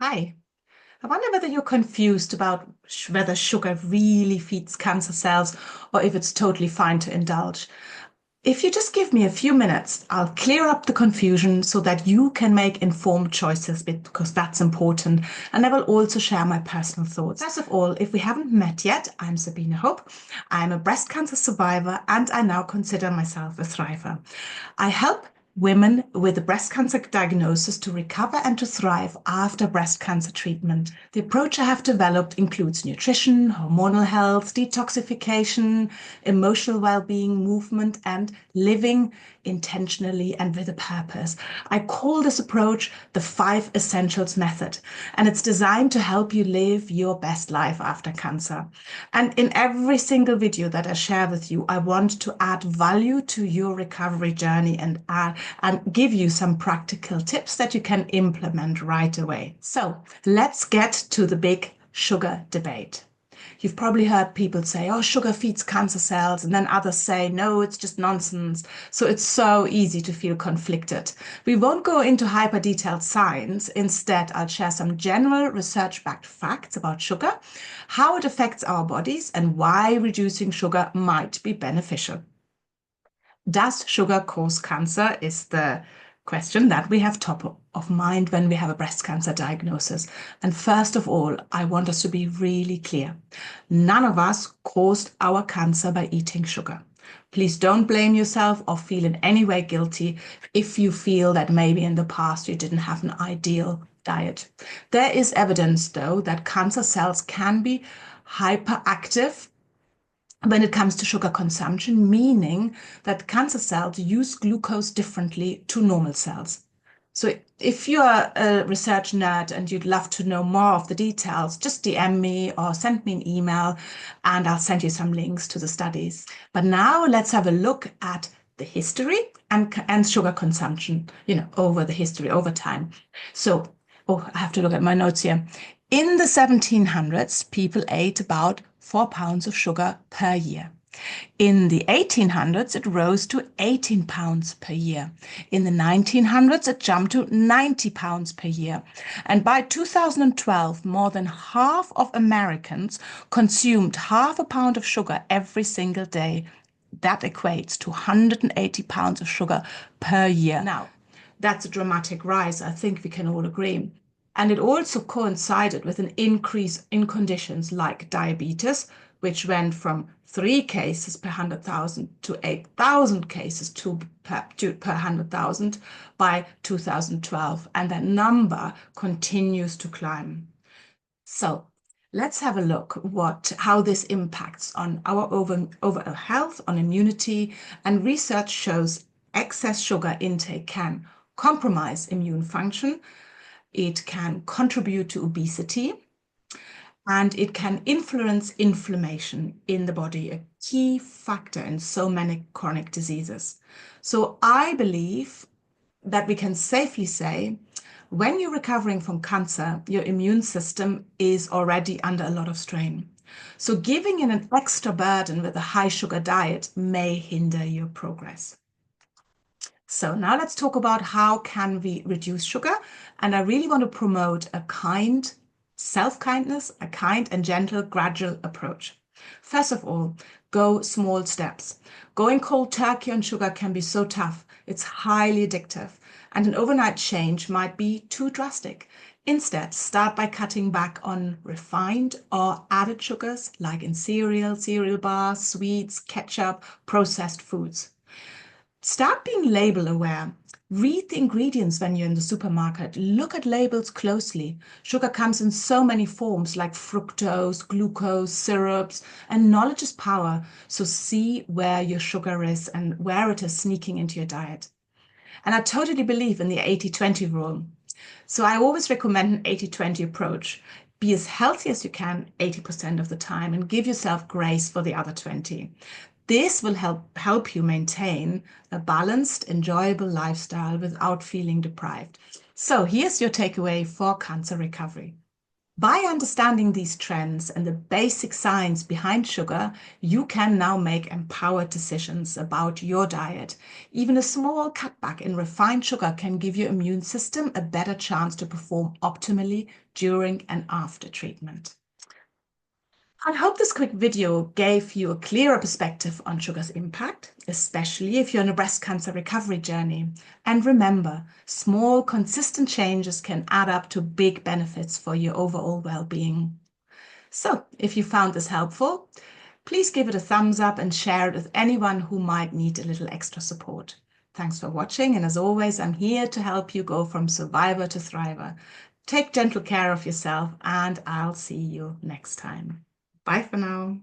Hi. I wonder whether you're confused about whether sugar really feeds cancer cells or if it's totally fine to indulge. If you just give me a few minutes, I'll clear up the confusion so that you can make informed choices because that's important. And I will also share my personal thoughts. First of all, if we haven't met yet, I'm Sabine Hope. I'm a breast cancer survivor and I now consider myself a thriver. I help women with a breast cancer diagnosis to recover and to thrive after breast cancer treatment. The approach I have developed includes nutrition, hormonal health, detoxification, emotional well-being, movement, and living intentionally and with a purpose. I call this approach the 5 Essentials Method, and it's designed to help you live your best life after cancer. And in every single video that I share with you, I want to add value to your recovery journey and give you some practical tips that you can implement right away. So let's get to the big sugar debate. You've probably heard people say, oh, sugar feeds cancer cells, and then others say, no, it's just nonsense. So it's so easy to feel conflicted. We won't go into hyper detailed science. Instead, I'll share some general research backed facts about sugar, how it affects our bodies, and why reducing sugar might be beneficial. Does sugar cause cancer? Is the question that we have top of mind when we have a breast cancer diagnosis. And first of all, I want us to be really clear. None of us caused our cancer by eating sugar. Please don't blame yourself or feel in any way guilty if you feel that maybe in the past you didn't have an ideal diet. There is evidence, though, that cancer cells can be hyperactive when it comes to sugar consumption, meaning that cancer cells use glucose differently to normal cells. So if you're a research nerd and you'd love to know more of the details, just DM me or send me an email and I'll send you some links to the studies. But now let's have a look at the history and sugar consumption, over the history, over time. So, I have to look at my notes here. In the 1700s, people ate about 4 pounds of sugar per year. In the 1800s, it rose to 18 pounds per year. In the 1900s, it jumped to 90 pounds per year. And by 2012, more than half of Americans consumed half a pound of sugar every single day. That equates to 180 pounds of sugar per year. Now, that's a dramatic rise. I think we can all agree. And it also coincided with an increase in conditions like diabetes, which went from 3 cases per 100,000 to 8,000 cases per 100,000 by 2012. And that number continues to climb. So let's have a look how this impacts on our overall health, on immunity, and research shows excess sugar intake can compromise immune function, it can contribute to obesity, and it can influence inflammation in the body, a key factor in so many chronic diseases. So I believe that we can safely say when you're recovering from cancer, your immune system is already under a lot of strain. So giving in an extra burden with a high sugar diet may hinder your progress. So now let's talk about how can we reduce sugar. And I really want to promote a kind self-kindness, a kind and gentle, gradual approach. First of all, go small steps. Going cold turkey on sugar can be so tough. It's highly addictive, and an overnight change might be too drastic. Instead, start by cutting back on refined or added sugars like in cereal bars, sweets, ketchup, processed foods. Start being label aware. Read the ingredients when you're in the supermarket. Look at labels closely. Sugar comes in so many forms like fructose, glucose, syrups, and knowledge is power. So see where your sugar is and where it is sneaking into your diet. And I totally believe in the 80-20 rule. So I always recommend an 80-20 approach. Be as healthy as you can 80% of the time and give yourself grace for the other 20. This will help you maintain a balanced, enjoyable lifestyle without feeling deprived. So here's your takeaway for cancer recovery. By understanding these trends and the basic science behind sugar, you can now make empowered decisions about your diet. Even a small cutback in refined sugar can give your immune system a better chance to perform optimally during and after treatment. I hope this quick video gave you a clearer perspective on sugar's impact, especially if you're on a breast cancer recovery journey. And remember, small, consistent changes can add up to big benefits for your overall well-being. So, if you found this helpful, please give it a thumbs up and share it with anyone who might need a little extra support. Thanks for watching, and as always, I'm here to help you go from survivor to thriver. Take gentle care of yourself, and I'll see you next time. Bye for now.